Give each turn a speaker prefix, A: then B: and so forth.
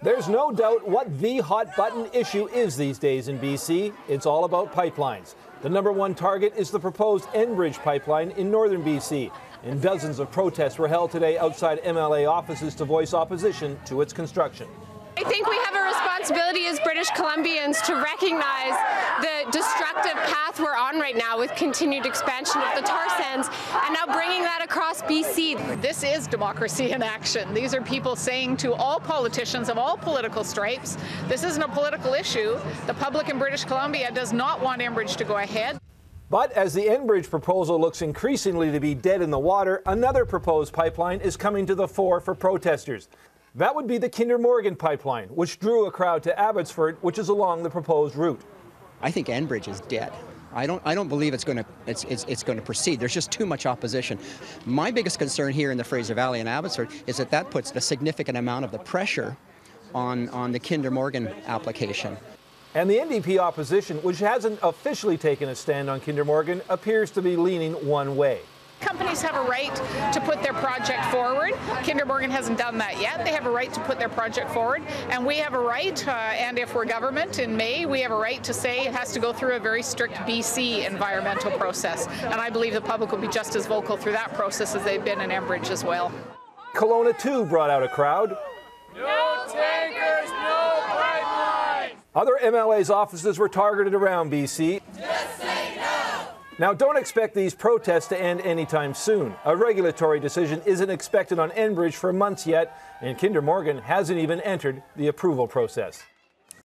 A: There's no doubt what the hot-button issue is these days in BC. It's all about pipelines. The #1 target is the proposed Enbridge pipeline in northern BC. And dozens of protests were held today outside MLA offices to voice opposition to its construction.
B: I think we have a responsibility as British Columbians to recognize the destructive path we're on right now with continued expansion of the tar sands and now bringing that across BC.
C: This is democracy in action. These are people saying to all politicians of all political stripes, this isn't a political issue. The public in British Columbia does not want Enbridge to go ahead.
A: But as the Enbridge proposal looks increasingly to be dead in the water, another proposed pipeline is coming to the fore for protesters. That would be the Kinder Morgan pipeline, which drew a crowd to Abbotsford, which is along the proposed route.
D: I think Enbridge is dead. I don't believe it's going to proceed. There's just too much opposition. My biggest concern here in the Fraser Valley and Abbotsford is that puts a significant amount of the pressure on the Kinder Morgan application.
A: And the NDP opposition, which hasn't officially taken a stand on Kinder Morgan, appears to be leaning one way.
C: Companies have a right to put their project forward. Kinder Morgan hasn't done that yet. They have a right to put their project forward, and we have a right, and if we're government in May, we have a right to say it has to go through a very strict BC environmental process. And I believe the public will be just as vocal through that process as they've been in Enbridge as well.
A: Kelowna too brought out a crowd.
E: No tankers, no pipeline!
A: Other MLA's offices were targeted around BC.
E: Just say no!
A: Now, don't expect these protests to end anytime soon. A regulatory decision isn't expected on Enbridge for months yet, and Kinder Morgan hasn't even entered the approval process.